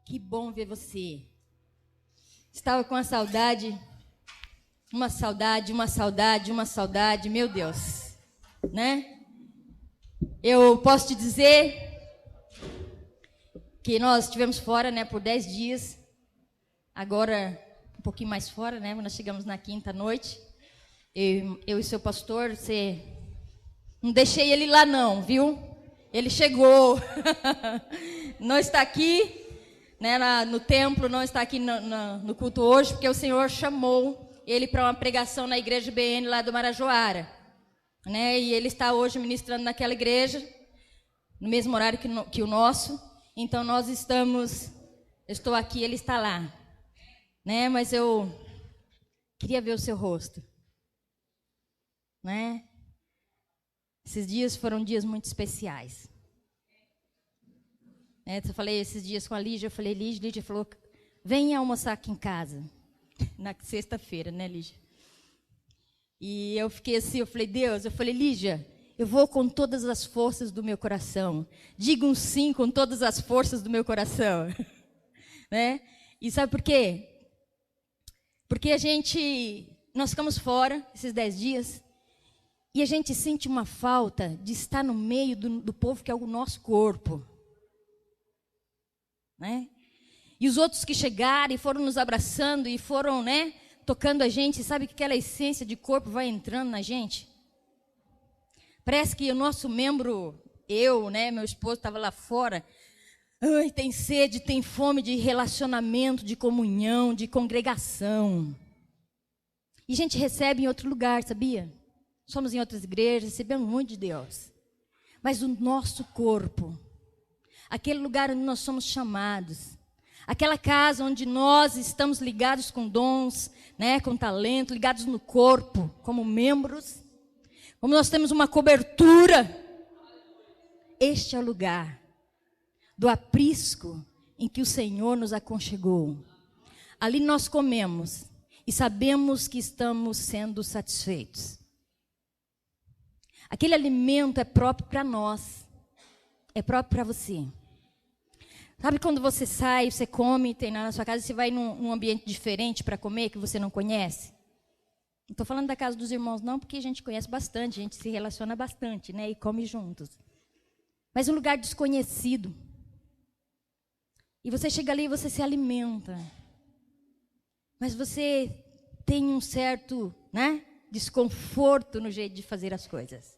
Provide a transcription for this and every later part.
Que bom ver você. Estava com uma saudade, meu Deus, né? Eu posso te dizer que nós estivemos fora, né, por 10 dias, agora um pouquinho mais fora, né? Nós chegamos na quinta noite, eu e seu pastor, não deixei ele lá não, viu? Ele chegou, não está aqui, né, no templo, não está aqui no culto hoje, porque o Senhor chamou ele para uma pregação na igreja BN lá do Marajoara, né, e ele está hoje ministrando naquela igreja, no mesmo horário que o nosso, então nós estou aqui, ele está lá, né, mas eu queria ver o seu rosto, né, esses dias foram dias muito especiais. Eu falei esses dias com a Lígia, eu falei, Lígia falou, vem almoçar aqui em casa, na sexta-feira, né, Lígia? E eu fiquei assim, eu falei, Deus, Lígia, eu vou com todas as forças do meu coração, diga um sim com todas as forças do meu coração, né? E sabe por quê? Porque nós ficamos fora esses 10 dias, e a gente sente uma falta de estar no meio do povo que é o nosso corpo. Né? E os outros que chegaram e foram nos abraçando e foram, né, tocando a gente, sabe que aquela essência de corpo vai entrando na gente? Parece que o nosso membro, né, meu esposo estava lá fora, tem sede, tem fome de relacionamento, de comunhão, de congregação. E a gente recebe em outro lugar, sabia? Somos em outras igrejas, recebemos muito de Deus. Mas o nosso corpo, aquele lugar onde nós somos chamados, aquela casa onde nós estamos ligados com dons, né, com talento, ligados no corpo, como membros, como nós temos uma cobertura, este é o lugar do aprisco em que o Senhor nos aconchegou. Ali nós comemos e sabemos que estamos sendo satisfeitos. Aquele alimento é próprio para nós, é próprio para você. Sabe quando você sai, você come, tem na sua casa, você vai num ambiente diferente para comer, que você não conhece? Não estou falando da casa dos irmãos não, porque a gente conhece bastante, a gente se relaciona bastante, né, e come juntos. Mas um lugar desconhecido. E você chega ali e você se alimenta. Mas você tem um certo, né, desconforto no jeito de fazer as coisas.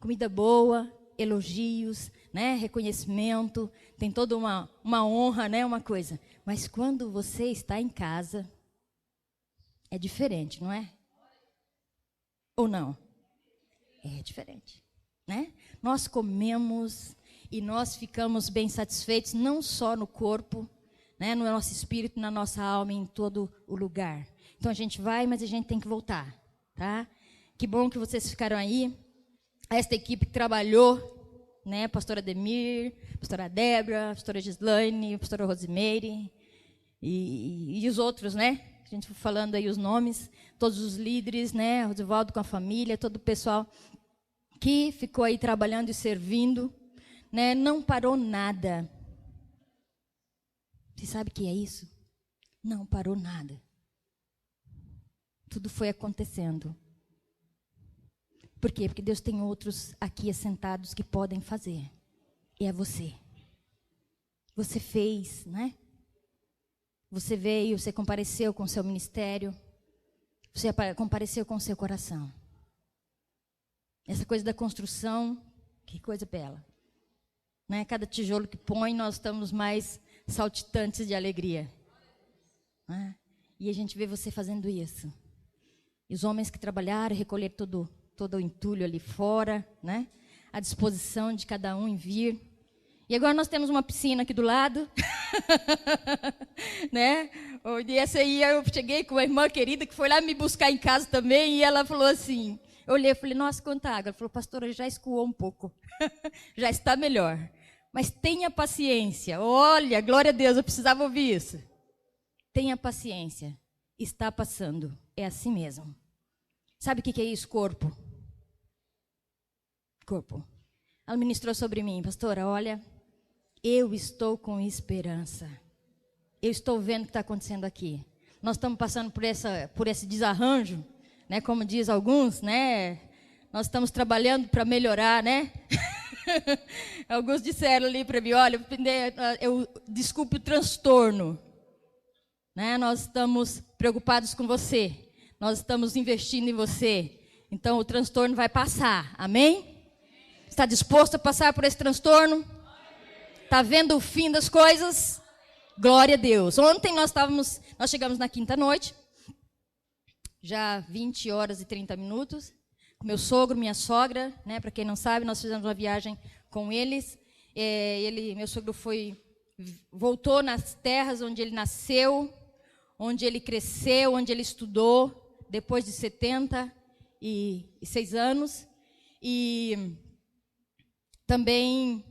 Comida boa, elogios, né, reconhecimento, tem toda uma honra, né, uma coisa. Mas quando você está em casa, é diferente, não é? Ou não? É diferente, né? Nós comemos e nós ficamos bem satisfeitos, não só no corpo, né, no nosso espírito, na nossa alma, em todo o lugar. Então a gente vai, mas a gente tem que voltar, tá? Que bom que vocês ficaram aí. Esta equipe que trabalhou, né, pastora Ademir, pastora Débora, pastora Gislaine, pastora Rosimeire e os outros, né? A gente foi falando aí os nomes, todos os líderes, né? Rosivaldo com a família, todo o pessoal que ficou aí trabalhando e servindo, né? Não parou nada. Você sabe o que é isso? Não parou nada. Tudo foi acontecendo. Por quê? Porque Deus tem outros aqui assentados que podem fazer. E é você. Você fez, né? Você veio, você compareceu com o seu ministério. Você compareceu com o seu coração. Essa coisa da construção, que coisa bela. Né? Cada tijolo que põe, nós estamos mais saltitantes de alegria. Né? E a gente vê você fazendo isso. E os homens que trabalharam, recolher todo o entulho ali fora, né? À disposição de cada um em vir. E agora nós temos uma piscina aqui do lado, né? E essa aí eu cheguei com uma irmã querida que foi lá me buscar em casa também, e ela falou assim, eu olhei e falei, nossa, quanta água. Ela falou, pastora, já escoou um pouco, já está melhor. Mas tenha paciência, olha, glória a Deus, eu precisava ouvir isso. Tenha paciência, está passando, é assim mesmo. Sabe o que é isso, corpo? Corpo. Ela ministrou sobre mim, pastora, olha, eu estou com esperança. eu estou vendo o que está acontecendo aqui. Nós estamos passando por esse desarranjo, né? Como diz alguns, né? Nós estamos trabalhando para melhorar, né? Alguns disseram ali para mim, olha, desculpe o transtorno, né? Nós estamos preocupados com você, nós estamos investindo em você, então o transtorno vai passar, amém? Está disposto a passar por esse transtorno? Está vendo o fim das coisas? Glória a Deus. Ontem nós chegamos na quinta noite, já 20 horas e 30 minutos, com meu sogro, minha sogra, né? Para quem não sabe, nós fizemos uma viagem com eles. Meu sogro voltou nas terras onde ele nasceu, onde ele cresceu, onde ele estudou, depois de 76 anos. E também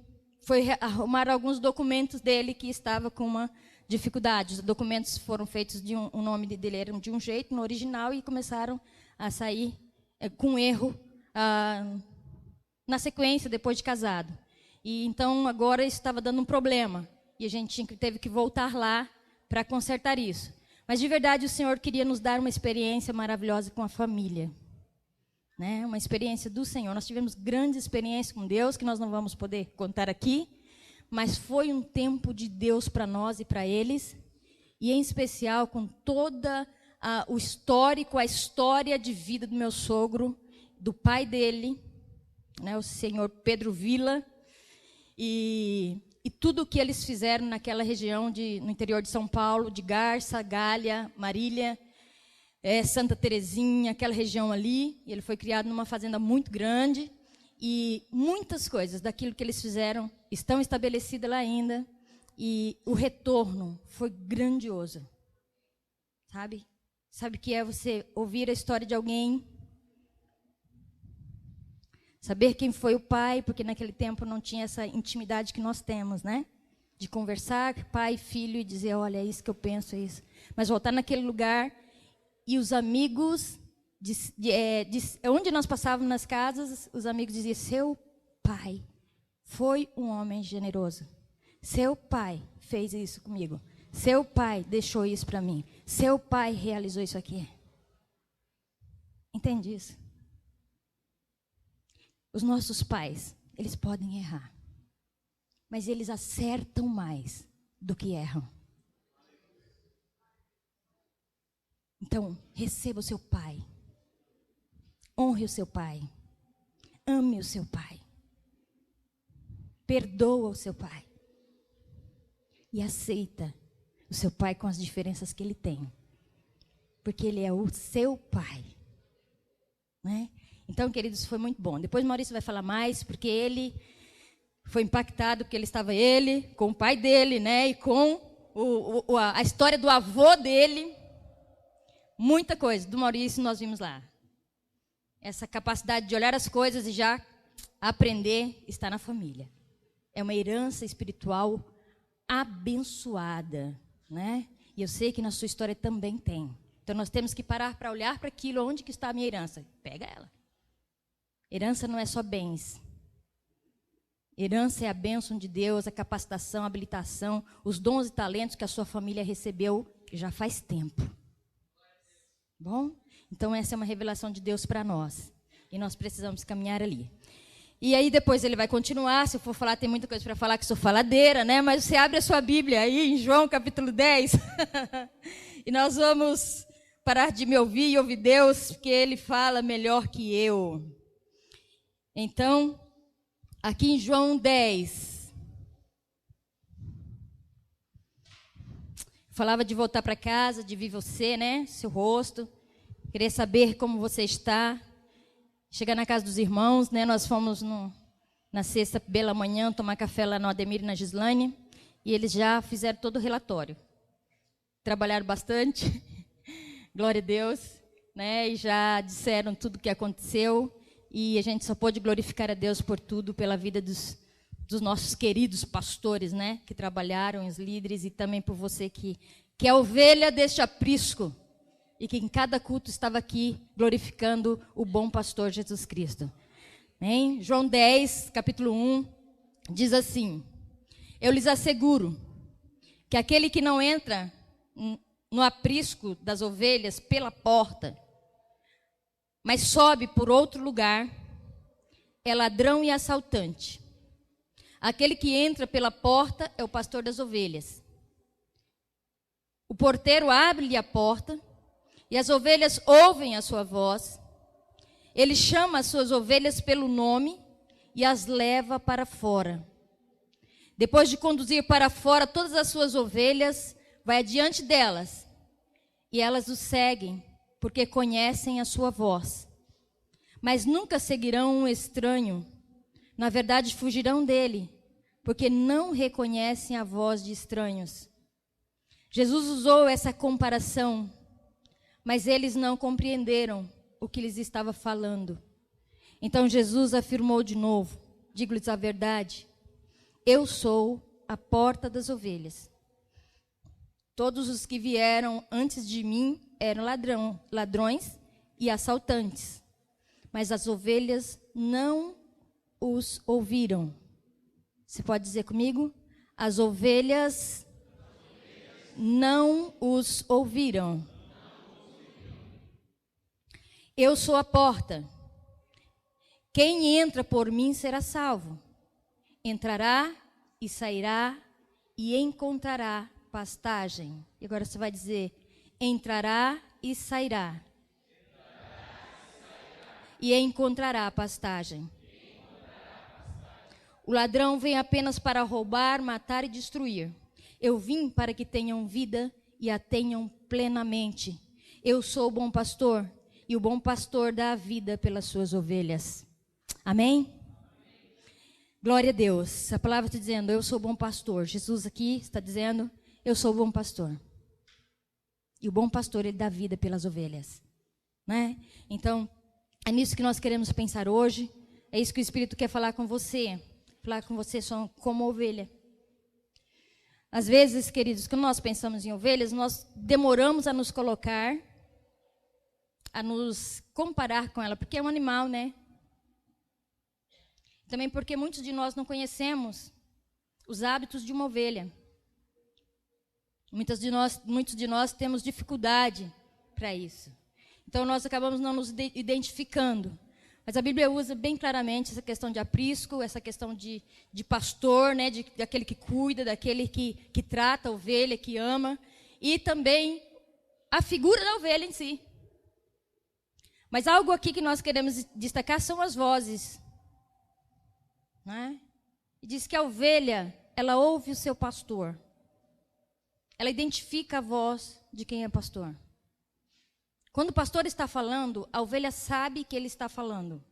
foi arrumar alguns documentos dele que estava com uma dificuldade. Os documentos foram feitos o nome dele era de um jeito, no original, e começaram a sair com erro na sequência, depois de casado. E então agora isso estava dando um problema. E a gente teve que voltar lá para consertar isso. Mas de verdade o Senhor queria nos dar uma experiência maravilhosa com a família. Né? Uma experiência do Senhor. Nós tivemos grandes experiências com Deus, que nós não vamos poder contar aqui, mas foi um tempo de Deus para nós e para eles, e em especial com toda o histórico, a história de vida do meu sogro, do pai dele, né, o senhor Pedro Vila, e tudo o que eles fizeram naquela região no interior de São Paulo, de Garça, Galha, Marília, Santa Terezinha, aquela região ali. E ele foi criado numa fazenda muito grande, e muitas coisas daquilo que eles fizeram estão estabelecidas lá ainda, e o retorno foi grandioso. Sabe o que é você ouvir a história de alguém, saber quem foi o pai, porque naquele tempo não tinha essa intimidade que nós temos, né? De conversar, pai e filho, e dizer, olha, é isso que eu penso, é isso. Mas voltar naquele lugar, e os amigos, onde nós passávamos nas casas, os amigos diziam, seu pai foi um homem generoso. Seu pai fez isso comigo. Seu pai deixou isso para mim. Seu pai realizou isso aqui. Entende isso? Os nossos pais, eles podem errar, mas eles acertam mais do que erram. Então, receba o seu pai. Honre o seu pai. Ame o seu pai. Perdoa o seu pai. E aceita o seu pai com as diferenças que ele tem. Porque ele é o seu pai. Né? Então, queridos, foi muito bom. Depois Maurício vai falar mais, porque ele foi impactado, porque estava com o pai dele, né? E com a história do avô dele. Muita coisa do Maurício nós vimos lá. Essa capacidade de olhar as coisas e já aprender está na família. É uma herança espiritual abençoada, né? E eu sei que na sua história também tem. Então nós temos que parar para olhar para aquilo, onde que está a minha herança? Pega ela. Herança não é só bens. Herança é a bênção de Deus, a capacitação, a habilitação, os dons e talentos que a sua família recebeu já faz tempo. Bom? Então essa é uma revelação de Deus para nós. E nós precisamos caminhar ali. E aí depois ele vai continuar, se eu for falar, tem muita coisa para falar, que sou faladeira, né? Mas você abre a sua Bíblia aí em João capítulo 10. E nós vamos parar de me ouvir e ouvir Deus, porque Ele fala melhor que eu. Então, aqui em João 10, falava de voltar para casa, de ver você, né? Seu rosto, querer saber como você está. Chegar na casa dos irmãos, né? Nós fomos na sexta pela manhã tomar café lá no Ademir e na Gislaine, e eles já fizeram todo o relatório. Trabalharam bastante, glória a Deus, né? E já disseram tudo o que aconteceu, e a gente só pôde glorificar a Deus por tudo, pela vida dos nossos queridos pastores, né? Que trabalharam, os líderes, e também por você que é ovelha deste aprisco, e que em cada culto estava aqui glorificando o bom pastor Jesus Cristo. Amém? João 10, capítulo 1, diz assim: eu lhes asseguro que aquele que não entra no aprisco das ovelhas pela porta, mas sobe por outro lugar, é ladrão e assaltante. Aquele que entra pela porta é o pastor das ovelhas. O porteiro abre-lhe a porta, e as ovelhas ouvem a sua voz. Ele chama as suas ovelhas pelo nome e as leva para fora. Depois de conduzir para fora todas as suas ovelhas, vai adiante delas, e elas o seguem, porque conhecem a sua voz. Mas nunca seguirão um estranho. Na verdade, fugirão dele, porque não reconhecem a voz de estranhos. Jesus usou essa comparação, mas eles não compreenderam o que lhes estava falando. Então Jesus afirmou de novo, digo-lhes a verdade, eu sou a porta das ovelhas. Todos os que vieram antes de mim eram ladrões e assaltantes, mas as ovelhas não os ouviram. Você pode dizer comigo? As ovelhas não os ouviram. Eu sou a porta. Quem entra por mim será salvo. Entrará e sairá e encontrará pastagem. E agora você vai dizer, entrará e sairá. E encontrará pastagem. O ladrão vem apenas para roubar, matar e destruir. Eu vim para que tenham vida e a tenham plenamente. Eu sou o bom pastor, e o bom pastor dá a vida pelas suas ovelhas. Amém? Glória a Deus. A palavra está dizendo, eu sou o bom pastor. Jesus aqui está dizendo, eu sou o bom pastor. E o bom pastor, ele dá vida pelas ovelhas. Né? Então, é nisso que nós queremos pensar hoje. É isso que o Espírito quer falar com você. Falar com você só como ovelha. Às vezes, queridos, quando nós pensamos em ovelhas, nós demoramos a nos colocar, a nos comparar com ela, porque é um animal, né? Também porque muitos de nós não conhecemos os hábitos de uma ovelha. Muitos de nós temos dificuldade para isso. Então, nós acabamos não nos identificando. Mas a Bíblia usa bem claramente essa questão de aprisco, essa questão de pastor, né, daquele que cuida, daquele que trata a ovelha, que ama, e também a figura da ovelha em si. Mas algo aqui que nós queremos destacar são as vozes. Né? E diz que a ovelha, ela ouve o seu pastor. Ela identifica a voz de quem é pastor. Quando o pastor está falando, a ovelha sabe que ele está falando.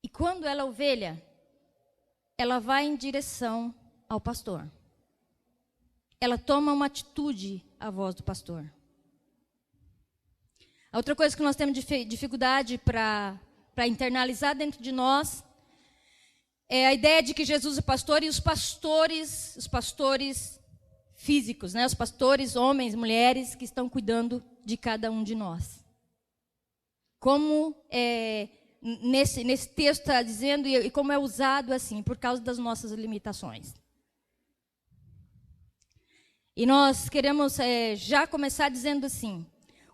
E quando ela é ovelha, ela vai em direção ao pastor. Ela toma uma atitude à voz do pastor. A outra coisa que nós temos dificuldade para internalizar dentro de nós é a ideia de que Jesus é pastor e os pastores físicos, né? Os pastores, homens, mulheres, que estão cuidando de cada um de nós. Como nesse texto está dizendo, e como é usado assim, por causa das nossas limitações. E nós queremos já começar dizendo assim,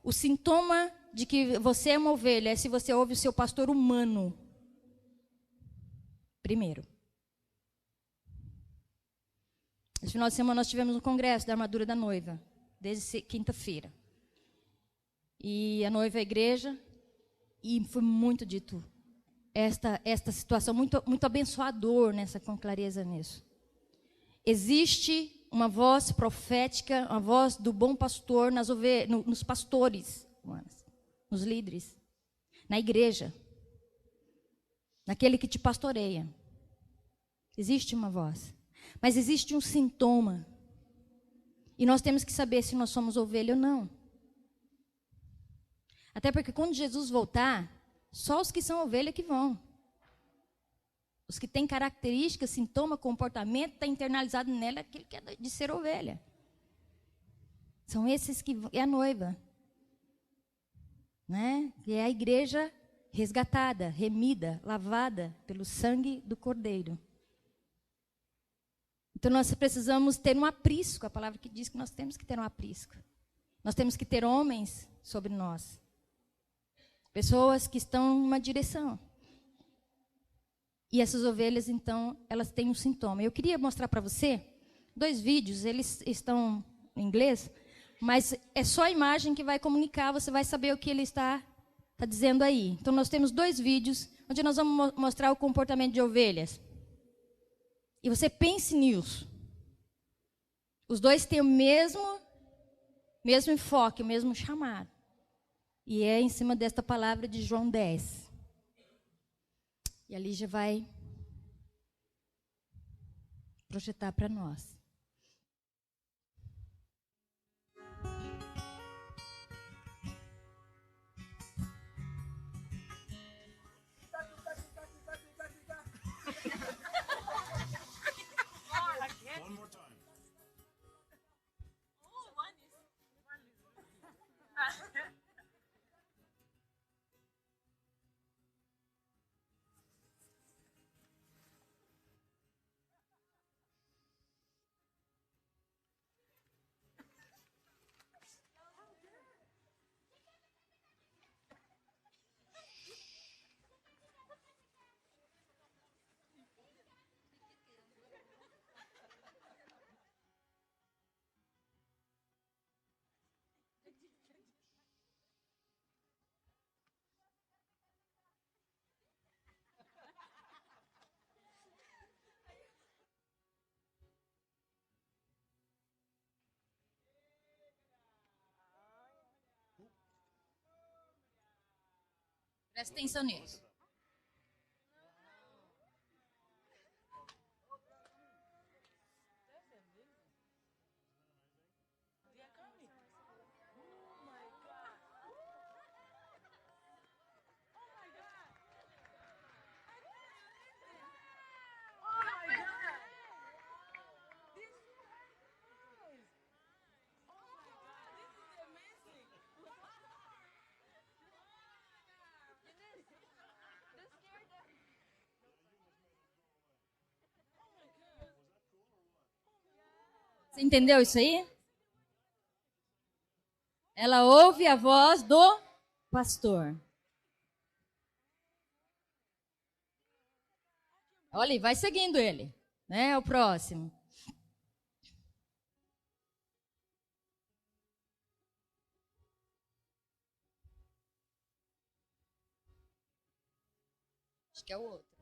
o sintoma de que você é uma ovelha é se você ouve o seu pastor humano. Primeiro. Esse final de semana nós tivemos um congresso da armadura da noiva, desde quinta-feira. E a noiva é a igreja, e foi muito dito esta situação, muito, muito abençoador com clareza nisso. Existe uma voz profética, uma voz do bom pastor nos pastores, nos líderes, na igreja, naquele que te pastoreia. Existe uma voz. Mas existe um sintoma. E nós temos que saber se nós somos ovelha ou não. Até porque quando Jesus voltar, só os que são ovelha que vão. Os que têm características, sintoma, comportamento, está internalizado nela aquele que é de ser ovelha. São esses que é a noiva. Né? Que é a igreja resgatada, remida, lavada pelo sangue do Cordeiro. Então, nós precisamos ter um aprisco, a palavra que diz que nós temos que ter um aprisco. Nós temos que ter homens sobre nós. Pessoas que estão numa direção. E essas ovelhas, então, elas têm um sintoma. Eu queria mostrar para você 2 vídeos, eles estão em inglês, mas é só a imagem que vai comunicar, você vai saber o que ele está dizendo aí. Então, nós temos 2 vídeos, onde nós vamos mostrar o comportamento de ovelhas. E você pense nisso. Os 2 têm o mesmo enfoque, o mesmo chamado. E é em cima desta palavra de João 10. E a Lígia vai projetar para nós. Presta atenção nisso. Você entendeu isso aí? Ela ouve a voz do pastor. Olha, e vai seguindo ele, né? O próximo. Acho que é o outro.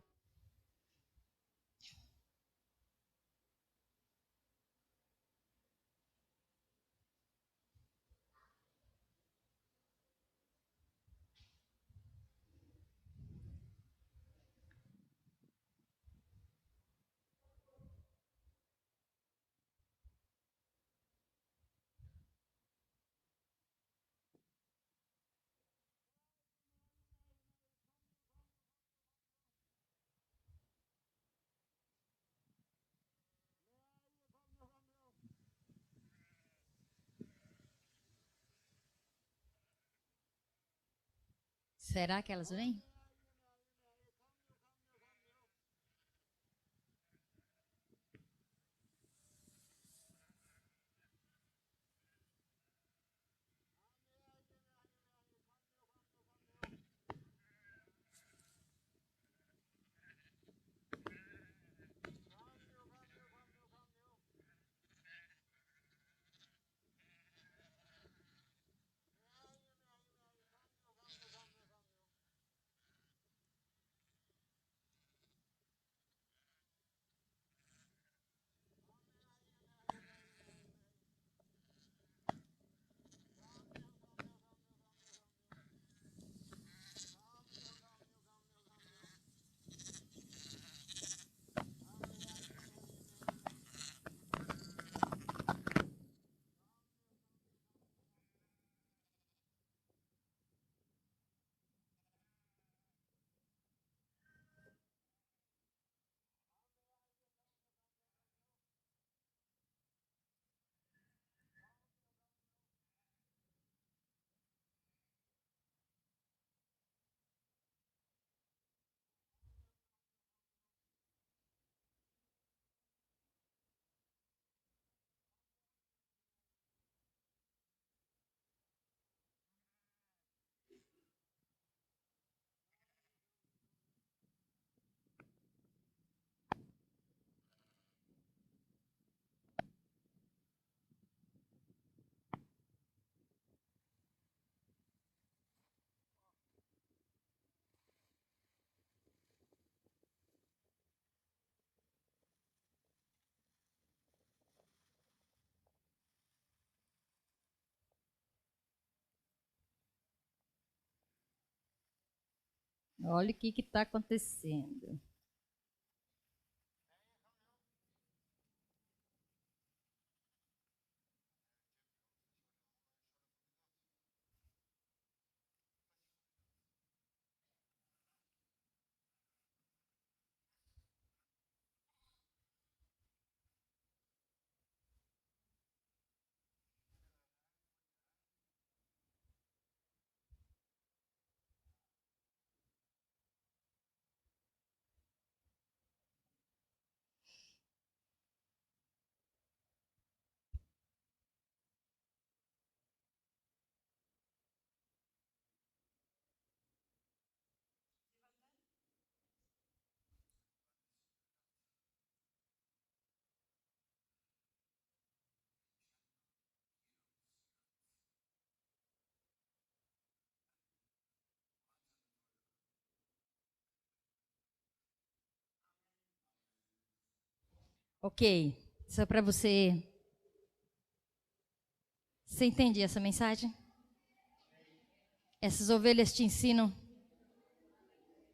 Será que elas vêm? Olha o que está acontecendo. Ok, só para você. Você entende essa mensagem? Essas ovelhas te ensinam?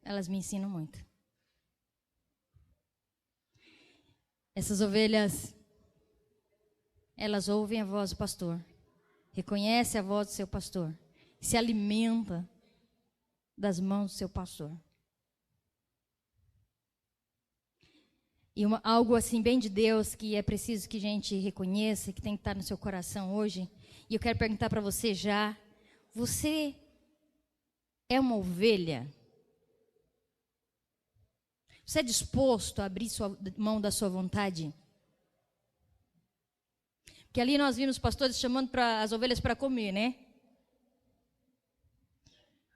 Elas me ensinam muito. Essas ovelhas, elas ouvem a voz do pastor, reconhecem a voz do seu pastor, se alimenta das mãos do seu pastor. E algo assim bem de Deus que é preciso que a gente reconheça, que tem que estar no seu coração hoje. E eu quero perguntar para você já, você é uma ovelha? Você é disposto a abrir sua mão da sua vontade? Porque ali nós vimos os pastores chamando as ovelhas para comer, né?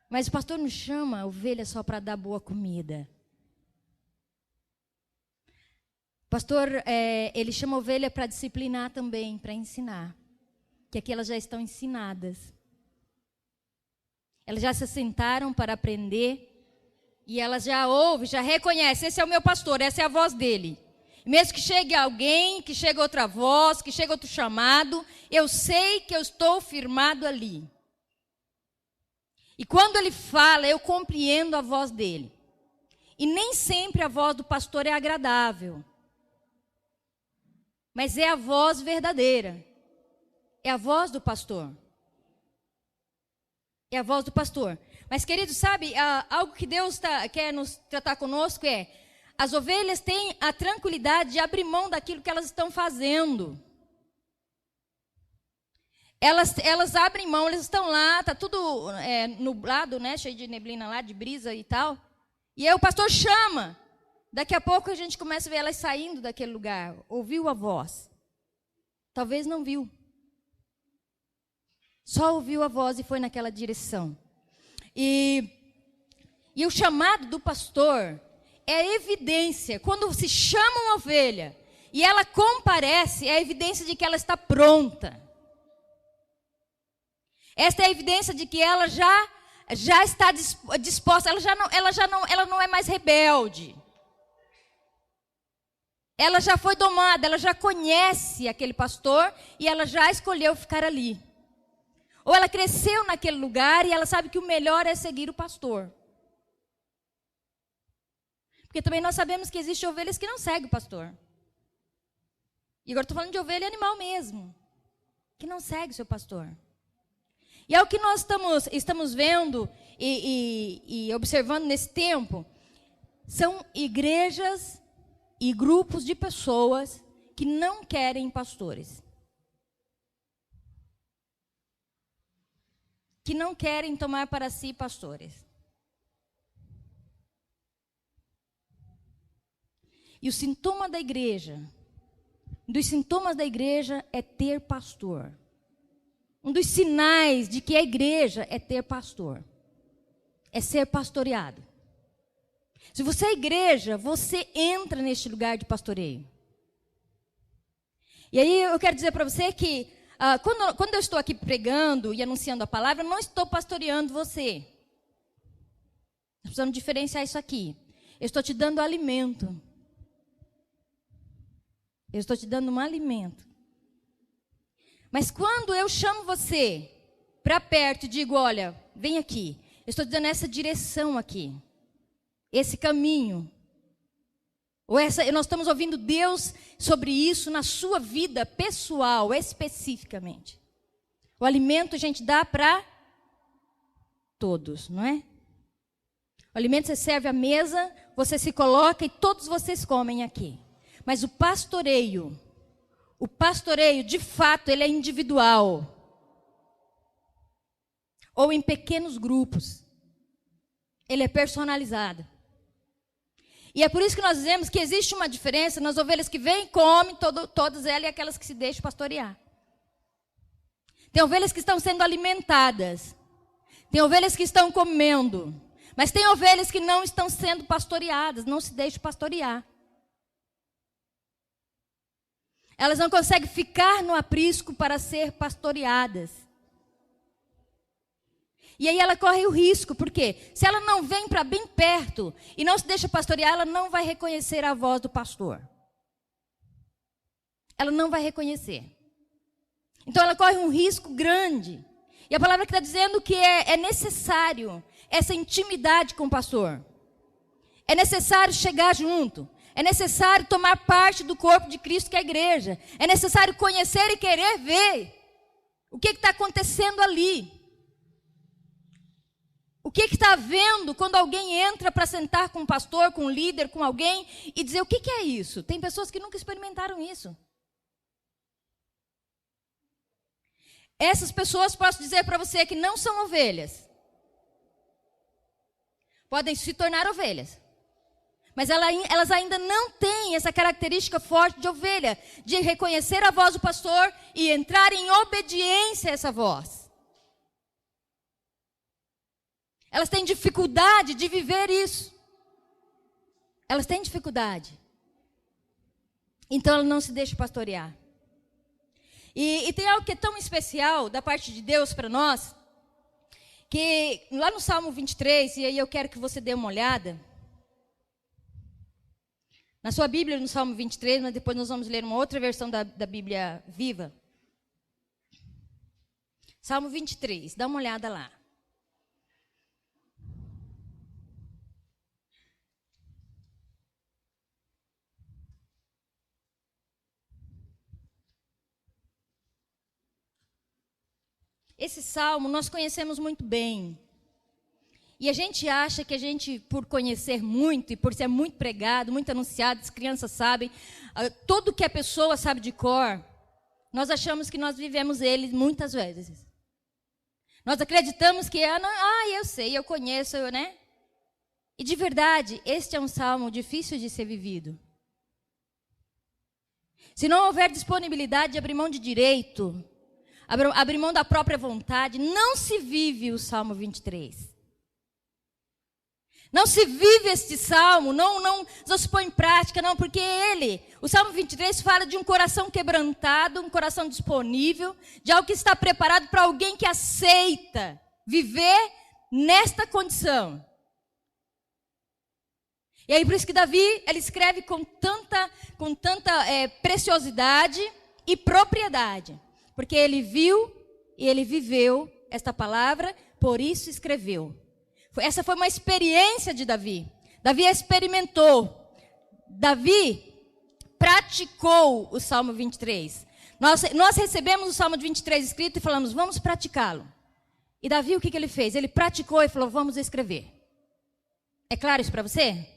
Mas o pastor não chama a ovelha só para dar boa comida. O pastor, ele chama a ovelha para disciplinar também, para ensinar. Que aqui elas já estão ensinadas. Elas já se sentaram para aprender. E elas já ouvem, já reconhecem. Esse é o meu pastor, essa é a voz dele. E mesmo que chegue alguém, que chegue outra voz, que chegue outro chamado, eu sei que eu estou firmado ali. E quando ele fala, eu compreendo a voz dele. E nem sempre a voz do pastor é agradável. Mas é a voz verdadeira. É a voz do pastor. É a voz do pastor. Mas, querido, sabe, algo que Deus quer nos tratar conosco é, as ovelhas têm a tranquilidade de abrir mão daquilo que elas estão fazendo. Elas abrem mão, elas estão lá, está tudo nublado, né, cheio de neblina lá, de brisa e tal. E aí o pastor chama. Daqui a pouco a gente começa a ver elas saindo daquele lugar. Ouviu a voz? Talvez não viu. Só ouviu a voz e foi naquela direção. E o chamado do pastor é evidência. Quando se chama uma ovelha e ela comparece, é a evidência de que ela está pronta. Esta é a evidência de que ela já está disposta, ela não é mais rebelde. Ela já foi domada, ela já conhece aquele pastor e ela já escolheu ficar ali. Ou ela cresceu naquele lugar e ela sabe que o melhor é seguir o pastor. Porque também nós sabemos que existem ovelhas que não seguem o pastor. E agora estou falando de ovelha animal mesmo, que não segue o seu pastor. E é o que nós estamos vendo e observando nesse tempo. São igrejas e grupos de pessoas que não querem pastores. Que não querem tomar para si pastores. E o sintoma da igreja, dos sintomas da igreja é ter pastor. Um dos sinais de que a igreja é ter pastor. É ser pastoreado. Se você é igreja, você entra neste lugar de pastoreio. E aí eu quero dizer para você que quando eu estou aqui pregando e anunciando a palavra, eu não estou pastoreando você. Nós precisamos diferenciar isso aqui. Eu estou te dando alimento. Eu estou te dando um alimento. Mas quando eu chamo você para perto e digo, olha, vem aqui. Eu estou te dando essa direção aqui. esse caminho. Nós estamos ouvindo Deus sobre isso na sua vida pessoal, especificamente. O alimento a gente dá para todos, não é? O alimento você serve à mesa, você se coloca e todos vocês comem aqui. Mas o pastoreio, de fato, ele é individual. Ou em pequenos grupos. Ele é personalizado. E é por isso que nós dizemos que existe uma diferença nas ovelhas que vêm e comem, todas elas, e aquelas que se deixam pastorear. Tem ovelhas que estão sendo alimentadas. Tem ovelhas que estão comendo. Mas tem ovelhas que não estão sendo pastoreadas, não se deixam pastorear. Elas não conseguem ficar no aprisco para ser pastoreadas. E aí ela corre o risco, porque se ela não vem para bem perto e não se deixa pastorear, ela não vai reconhecer a voz do pastor. Ela não vai reconhecer. Então ela corre um risco grande. E a palavra que está dizendo que é necessário essa intimidade com o pastor. É necessário chegar junto. É necessário tomar parte do corpo de Cristo, que é a igreja. É necessário conhecer e querer ver o que está acontecendo ali. O que está havendo quando alguém entra para sentar com um pastor, com um líder, com alguém e dizer o que é isso? Tem pessoas que nunca experimentaram isso. Essas pessoas, posso dizer para você que não são ovelhas. Podem se tornar ovelhas. Mas elas ainda não têm essa característica forte de ovelha, de reconhecer a voz do pastor e entrar em obediência a essa voz. Elas têm dificuldade de viver isso. Elas têm dificuldade. Então, ela não se deixa pastorear. E tem algo que é tão especial da parte de Deus para nós, que lá no Salmo 23, e aí eu quero que você dê uma olhada. Na sua Bíblia, no Salmo 23, mas depois nós vamos ler uma outra versão da Bíblia Viva. Salmo 23, dá uma olhada lá. Esse salmo nós conhecemos muito bem. E a gente acha que a gente, por conhecer muito e por ser muito pregado, muito anunciado, as crianças sabem, tudo que a pessoa sabe de cor, nós achamos que nós vivemos ele muitas vezes. Nós acreditamos que, eu sei, eu conheço, né? E de verdade, este é um salmo difícil de ser vivido. Se não houver disponibilidade de abrir mão de direito, abrir mão da própria vontade, não se vive o Salmo 23. Não se vive este salmo, não se põe em prática, não, porque o Salmo 23 fala de um coração quebrantado, um coração disponível, de algo que está preparado para alguém que aceita viver nesta condição. E aí por isso que Davi, ele escreve com tanta preciosidade e propriedade. Porque ele viu e ele viveu esta palavra, por isso escreveu. Essa foi uma experiência de Davi. Davi experimentou. Davi praticou o Salmo 23. Nós recebemos o Salmo 23 escrito e falamos, vamos praticá-lo. E Davi, o que ele fez? Ele praticou e falou, vamos escrever. É claro isso para você?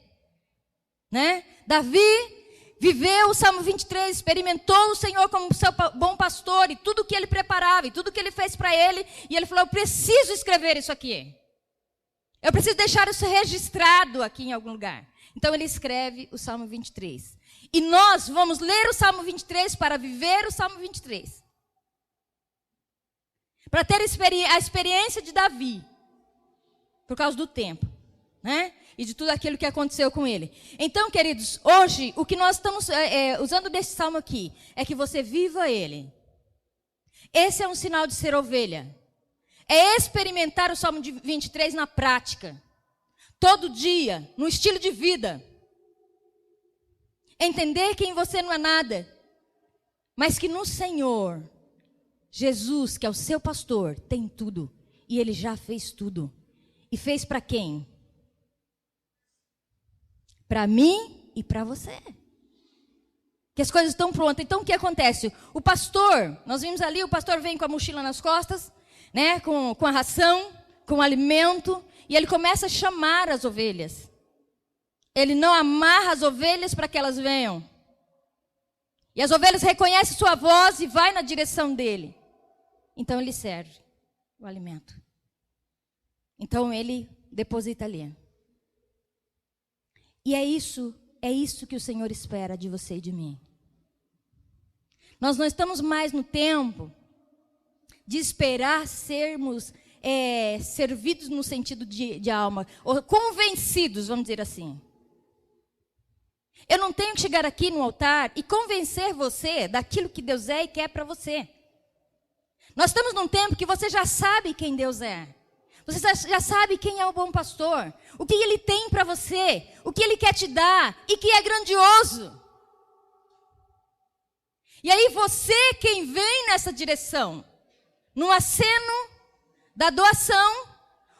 Né? Davi viveu o Salmo 23, experimentou o Senhor como seu bom pastor e tudo que ele preparava e tudo que ele fez para ele. E ele falou, eu preciso escrever isso aqui. Eu preciso deixar isso registrado aqui em algum lugar. Então ele escreve o Salmo 23. E nós vamos ler o Salmo 23 para viver o Salmo 23. Para ter a experiência de Davi. Por causa do tempo, né? E de tudo aquilo que aconteceu com ele. Então, queridos, hoje, o que nós estamos usando desse salmo aqui, é que você viva ele. Esse é um sinal de ser ovelha. É experimentar o Salmo 23 na prática. Todo dia, no estilo de vida. Entender que em você não é nada. Mas que no Senhor, Jesus, que é o seu pastor, tem tudo. E Ele já fez tudo. E fez para quem? para mim e para você. Que as coisas estão prontas. Então o que acontece? O pastor, nós vimos ali, o pastor vem com a mochila nas costas, né, com a ração, com o alimento, e ele começa a chamar as ovelhas. Ele não amarra as ovelhas para que elas venham. E as ovelhas reconhecem sua voz e vai na direção dele. Então ele serve o alimento. Então ele deposita ali. E é isso que o Senhor espera de você e de mim. Nós não estamos mais no tempo de esperar sermos servidos no sentido de alma, ou convencidos, vamos dizer assim. Eu não tenho que chegar aqui no altar e convencer você daquilo que Deus é e quer para você. Nós estamos num tempo que você já sabe quem Deus é. Você já sabe quem é o bom pastor, o que ele tem para você, o que ele quer te dar e que é grandioso. E aí você quem vem nessa direção, no aceno da doação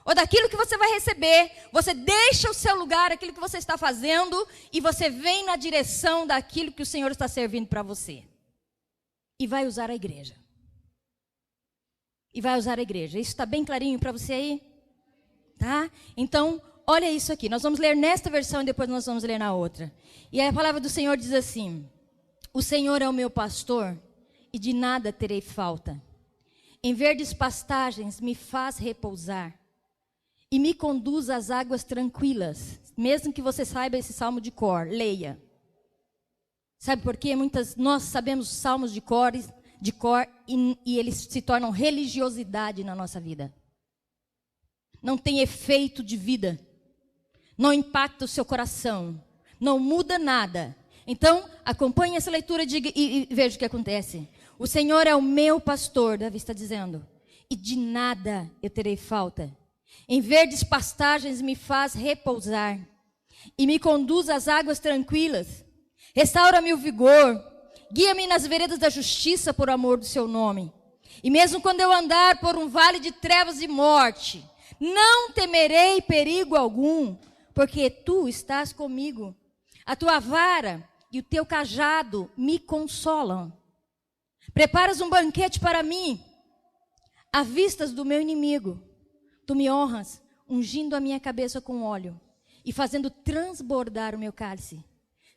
ou daquilo que você vai receber, você deixa o seu lugar, aquilo que você está fazendo, e você vem na direção daquilo que o Senhor está servindo para você. E vai usar a igreja. E vai usar a igreja. Isso está bem clarinho para você aí? Tá? Então, olha isso aqui. Nós vamos ler nesta versão e depois nós vamos ler na outra. E a palavra do Senhor diz assim: o Senhor é o meu pastor e de nada terei falta. Em verdes pastagens me faz repousar e me conduz às águas tranquilas. Mesmo que você saiba esse salmo de cor, leia. Sabe por quê? Nós sabemos salmos de cor e eles se tornam religiosidade na nossa vida. Não tem efeito de vida. Não impacta o seu coração. Não muda nada. Então, acompanhe essa leitura e veja o que acontece. O Senhor é o meu pastor, Davi está dizendo, e de nada eu terei falta. Em verdes pastagens me faz repousar e me conduz às águas tranquilas. Restaura-me o vigor, guia-me nas veredas da justiça por amor do seu nome. E mesmo quando eu andar por um vale de trevas e morte, não temerei perigo algum, porque tu estás comigo. A tua vara e o teu cajado me consolam. Preparas um banquete para mim, à vistas do meu inimigo. Tu me honras, ungindo a minha cabeça com óleo e fazendo transbordar o meu cálice.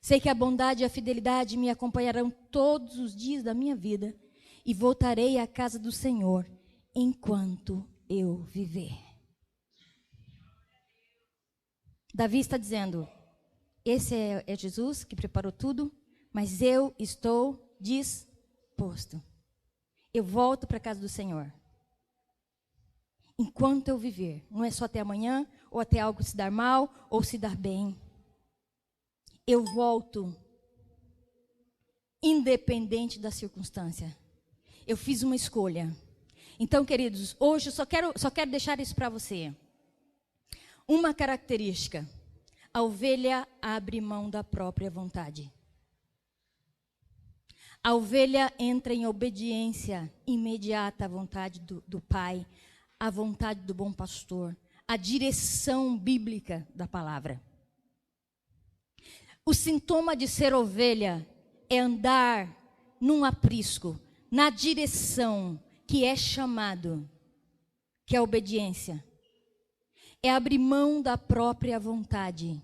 Sei que a bondade e a fidelidade me acompanharão todos os dias da minha vida e voltarei à casa do Senhor enquanto eu viver. Davi está dizendo, esse é Jesus que preparou tudo, mas eu estou disposto. Eu volto para a casa do Senhor. Enquanto eu viver, não é só até amanhã, ou até algo se dar mal, ou se dar bem. Eu volto, independente da circunstância. Eu fiz uma escolha. Então, queridos, hoje eu só quero deixar isso para você. Uma característica: a ovelha abre mão da própria vontade. A ovelha entra em obediência imediata à vontade do Pai, à vontade do bom pastor, à direção bíblica da palavra. O sintoma de ser ovelha é andar num aprisco, na direção que é chamado, que é a obediência. É abrir mão da própria vontade.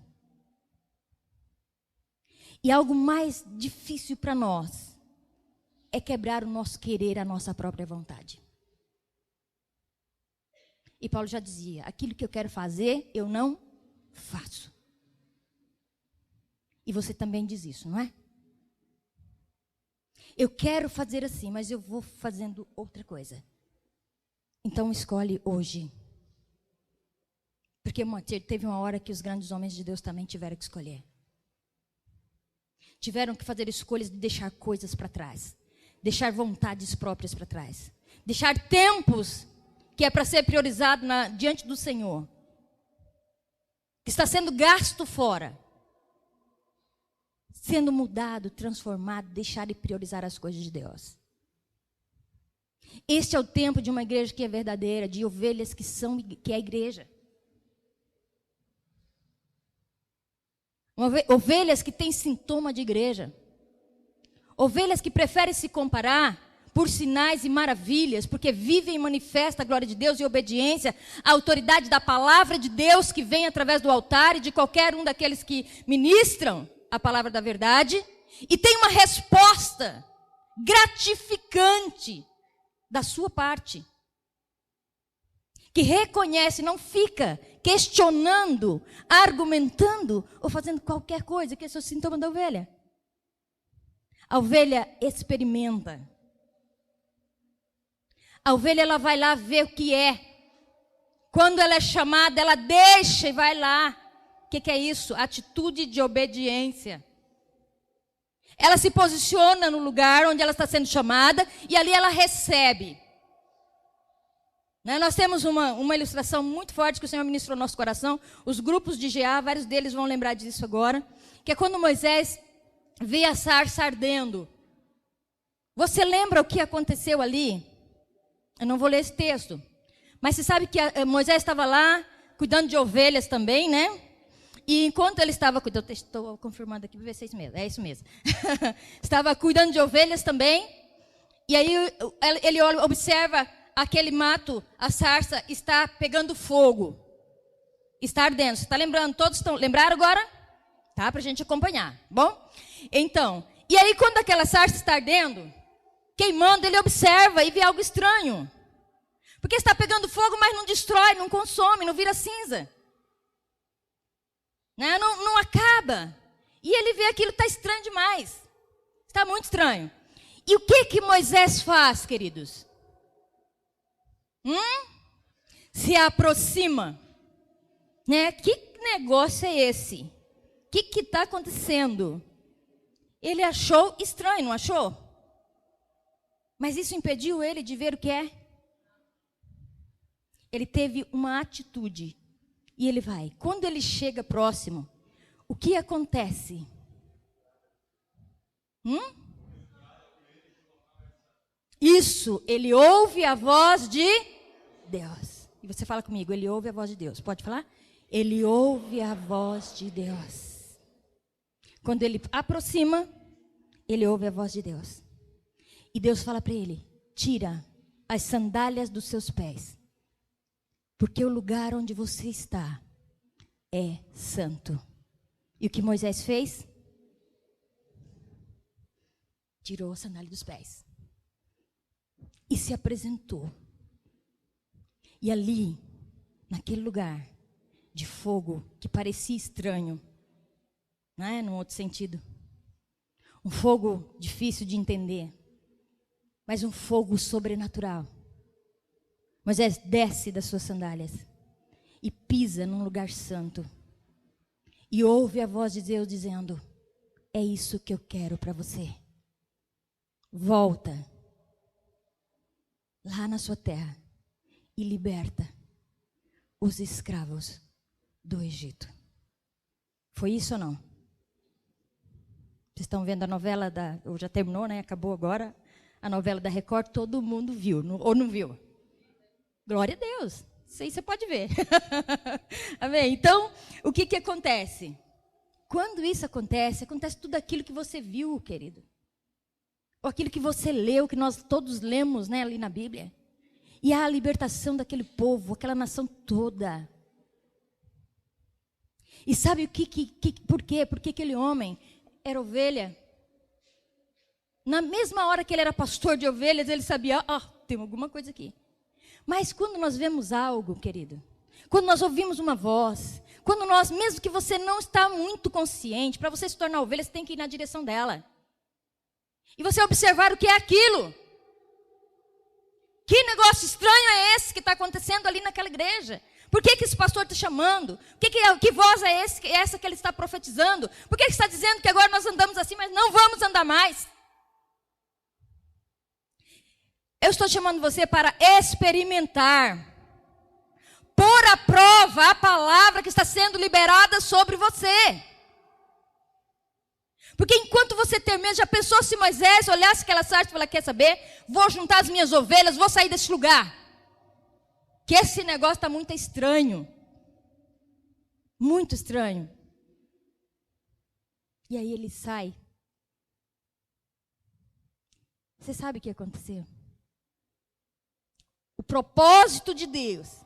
E algo mais difícil para nós é quebrar o nosso querer, a nossa própria vontade. E Paulo já dizia, aquilo que eu quero fazer, eu não faço. E você também diz isso, não é? Eu quero fazer assim, mas eu vou fazendo outra coisa. Então escolhe hoje. Porque teve uma hora que os grandes homens de Deus também tiveram que escolher. Tiveram que fazer escolhas de deixar coisas para trás. Deixar vontades próprias para trás. Deixar tempos que é para ser priorizado diante do Senhor. Que está sendo gasto fora. Sendo mudado, transformado, deixar e priorizar as coisas de Deus. Este é o tempo de uma igreja que é verdadeira, de ovelhas que é a igreja. Ovelhas que têm sintoma de igreja. Ovelhas que preferem se comparar por sinais e maravilhas, porque vivem e manifestam a glória de Deus e obediência à autoridade da palavra de Deus que vem através do altar e de qualquer um daqueles que ministram a palavra da verdade. E tem uma resposta gratificante da sua parte. Que reconhece, não fica questionando, argumentando ou fazendo qualquer coisa, que esse é o sintoma da ovelha. A ovelha experimenta. A ovelha, ela vai lá ver o que é. Quando ela é chamada, ela deixa e vai lá. O que é isso? Atitude de obediência. Ela se posiciona no lugar onde ela está sendo chamada e ali ela recebe. Nós temos uma ilustração muito forte que o Senhor ministrou no nosso coração. Os grupos de GA, vários deles vão lembrar disso agora. Que é quando Moisés vê a sarça ardendo. Você lembra o que aconteceu ali? Eu não vou ler esse texto. Mas você sabe que Moisés estava lá, cuidando de ovelhas também, né? E enquanto ele estava cuidando, estou confirmando aqui para ver se é isso mesmo. É isso mesmo. Estava cuidando de ovelhas também. E aí ele observa aquele mato, a sarça está pegando fogo. Está ardendo. Você está lembrando? Todos lembraram agora? Tá? Para a gente acompanhar. Bom? Então, e aí quando aquela sarça está ardendo, queimando, ele observa e vê algo estranho. Porque está pegando fogo, mas não destrói, não consome, não vira cinza. Não acaba. E ele vê aquilo, está estranho demais. Está muito estranho. E o que Moisés faz, queridos? Se aproxima. Que negócio é esse? O que está acontecendo? Ele achou estranho, não achou? Mas isso impediu ele de ver o que é? Ele teve uma atitude. E ele vai. Quando ele chega próximo, o que acontece? Isso, ele ouve a voz de Deus. E você fala comigo, ele ouve a voz de Deus. Pode falar? Ele ouve a voz de Deus. Quando ele aproxima, ele ouve a voz de Deus. E Deus fala para ele, tira as sandálias dos seus pés. Porque o lugar onde você está é santo. E o que Moisés fez? Tirou a sandália dos pés. E se apresentou. E ali, naquele lugar de fogo que parecia estranho, num outro sentido. Um fogo difícil de entender, mas um fogo sobrenatural. Moisés desce das suas sandálias e pisa num lugar santo. E ouve a voz de Deus dizendo, é isso que eu quero para você. Volta lá na sua terra e liberta os escravos do Egito. Foi isso ou não? Vocês estão vendo a novela ou já terminou, né? Acabou agora. A novela da Record, todo mundo viu, ou não viu? Glória a Deus. Isso aí você pode ver. Amém? Então, o que acontece? Quando isso acontece tudo aquilo que você viu, querido. Ou aquilo que você leu, que nós todos lemos, ali na Bíblia. E há a libertação daquele povo, aquela nação toda. E sabe por quê? Porque aquele homem era ovelha. Na mesma hora que ele era pastor de ovelhas, ele sabia, tem alguma coisa aqui. Mas quando nós vemos algo, querido, quando nós ouvimos uma voz, quando nós, mesmo que você não está muito consciente, para você se tornar ovelha, você tem que ir na direção dela. E você observar o que é aquilo. Que negócio estranho é esse que está acontecendo ali naquela igreja? Por que esse pastor está chamando? Que voz é essa que ele está profetizando? Por que ele está dizendo que agora nós andamos assim, mas não vamos andar mais? Eu estou chamando você para experimentar, pôr à prova a palavra que está sendo liberada sobre você. Porque enquanto você tem medo, já pensou se Moisés olhasse aquela sarça e falasse, quer saber? Vou juntar as minhas ovelhas, vou sair desse lugar. Que esse negócio está muito estranho. Muito estranho. E aí ele sai. Você sabe o que aconteceu? O propósito de Deus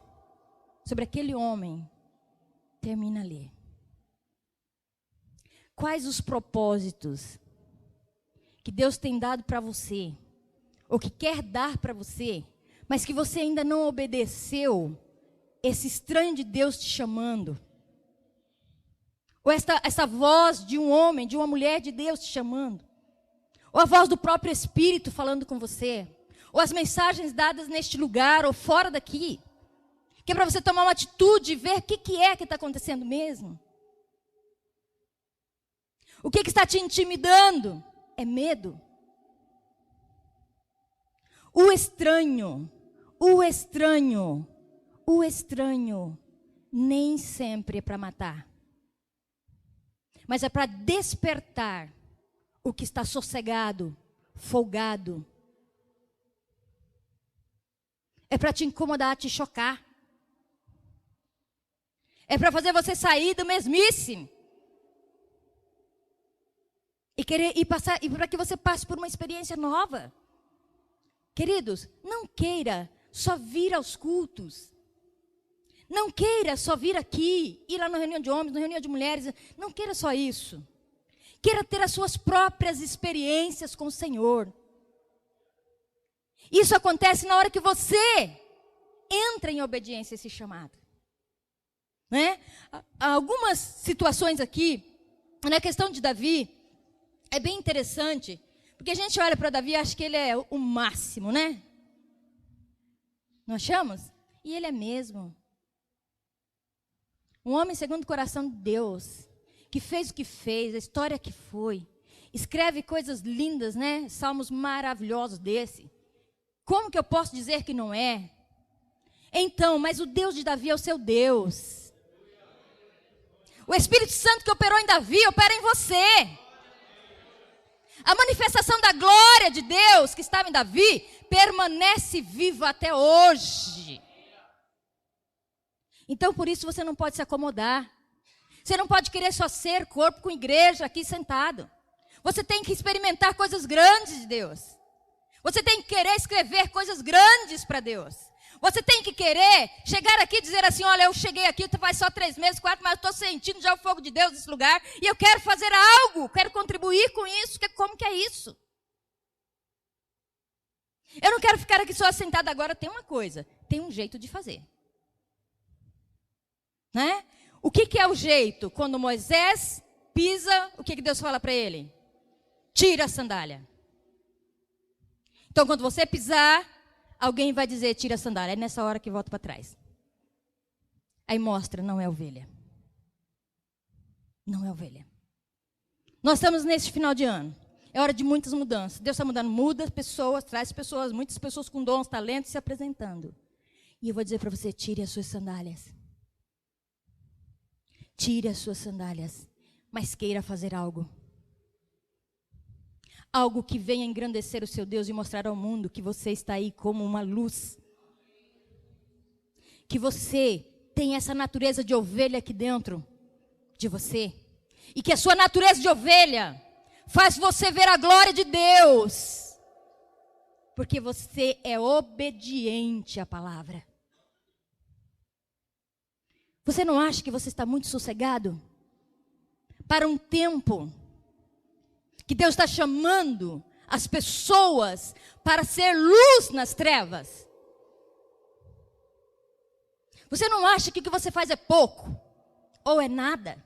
sobre aquele homem termina ali. Quais os propósitos que Deus tem dado para você, ou que quer dar para você, mas que você ainda não obedeceu esse estranho de Deus te chamando? Ou essa voz de um homem, de uma mulher de Deus te chamando? Ou a voz do próprio Espírito falando com você? Ou as mensagens dadas neste lugar ou fora daqui? Que é para você tomar uma atitude e ver o que é que está acontecendo mesmo. O que está te intimidando? É medo. O estranho nem sempre é para matar. Mas é para despertar o que está sossegado, folgado. É para te incomodar, te chocar. É para fazer você sair do mesmice. E para que você passe por uma experiência nova. Queridos, não queira só vir aos cultos. Não queira só vir aqui, ir lá na reunião de homens, na reunião de mulheres. Não queira só isso. Queira ter as suas próprias experiências com o Senhor. Isso acontece na hora que você entra em obediência a esse chamado. Né? Algumas situações aqui, na questão de Davi, é bem interessante, porque a gente olha para Davi e acha que ele é o máximo, né? Não achamos? E ele é mesmo. Um homem segundo o coração de Deus, que fez o que fez, a história que foi, escreve coisas lindas, né? Salmos maravilhosos desse. Como que eu posso dizer que não é? Então, mas o Deus de Davi é o seu Deus. O Espírito Santo que operou em Davi, opera em você. A manifestação da glória de Deus que estava em Davi, permanece viva até hoje. Então, por isso, você não pode se acomodar. Você não pode querer só ser corpo com igreja aqui sentado. Você tem que experimentar coisas grandes de Deus. Você tem que querer escrever coisas grandes para Deus. Você tem que querer chegar aqui e dizer assim, olha, eu cheguei aqui, faz só 3 meses, 4, mas eu estou sentindo já o fogo de Deus nesse lugar, e eu quero fazer algo, quero contribuir com isso. Como que é isso? Eu não quero ficar aqui só sentada agora. Tem uma coisa, tem um jeito de fazer. Né? O que é o jeito? Quando Moisés pisa, o que Deus fala para ele? Tira a sandália. Então, quando você pisar, alguém vai dizer, tira a sandália. É nessa hora que volta para trás. Aí mostra, não é ovelha. Não é ovelha. Nós estamos nesse final de ano. É hora de muitas mudanças. Deus está mudando, muda pessoas, traz pessoas, muitas pessoas com dons, talentos se apresentando. E eu vou dizer para você, tire as suas sandálias. Tire as suas sandálias, mas queira fazer algo. Algo que venha engrandecer o seu Deus e mostrar ao mundo que você está aí como uma luz. Que você tem essa natureza de ovelha aqui dentro de você. E que a sua natureza de ovelha faz você ver a glória de Deus. Porque você é obediente à palavra. Você não acha que você está muito sossegado? Para um tempo que Deus está chamando as pessoas para ser luz nas trevas. Você não acha que o que você faz é pouco? Ou é nada?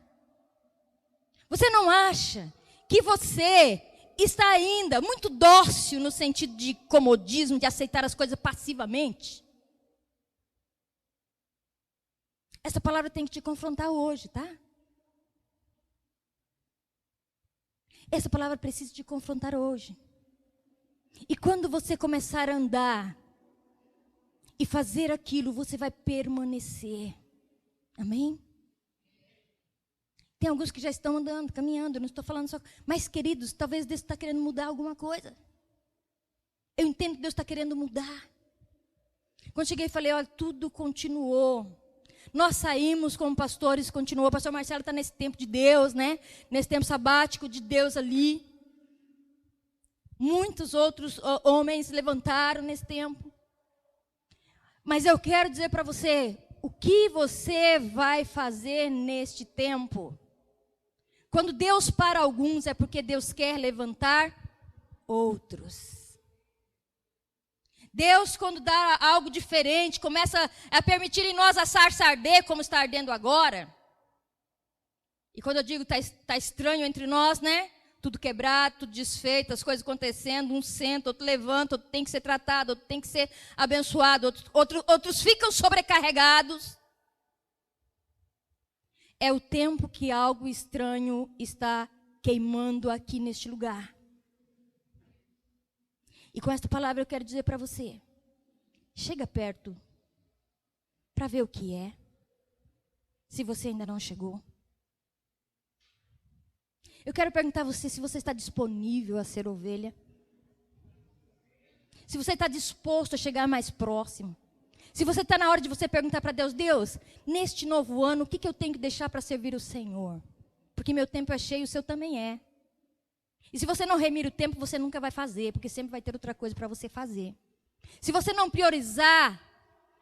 Você não acha que você está ainda muito dócil no sentido de comodismo, de aceitar as coisas passivamente? Essa palavra tem que te confrontar hoje, tá? Essa palavra precisa te confrontar hoje. E quando você começar a andar e fazer aquilo, você vai permanecer. Amém? Tem alguns que já estão andando, caminhando, não estou falando só. Mas, queridos, talvez Deus está querendo mudar alguma coisa. Eu entendo que Deus está querendo mudar. Quando cheguei e falei, olha, tudo continuou. Nós saímos como pastores, continuou. O pastor Marcelo está nesse tempo de Deus, né? Nesse tempo sabático de Deus ali. Muitos outros homens levantaram nesse tempo. Mas eu quero dizer para você, o que você vai fazer neste tempo? Quando Deus para alguns, é porque Deus quer levantar outros. Deus, quando dá algo diferente, começa a permitir em nós a sarça arder, como está ardendo agora. E quando eu digo tá estranho entre nós, né? Tudo quebrado, tudo desfeito, as coisas acontecendo, um senta, outro levanta, outro tem que ser tratado, outro tem que ser abençoado, outros ficam sobrecarregados. É o tempo que algo estranho está queimando aqui neste lugar. E com esta palavra eu quero dizer para você, chega perto para ver o que é, se você ainda não chegou. Eu quero perguntar a você se você está disponível a ser ovelha. Se você está disposto a chegar mais próximo. Se você está na hora de você perguntar para Deus, Deus, neste novo ano, o que eu tenho que deixar para servir o Senhor? Porque meu tempo é cheio, o seu também é. E se você não remir o tempo, você nunca vai fazer, porque sempre vai ter outra coisa para você fazer. Se você não priorizar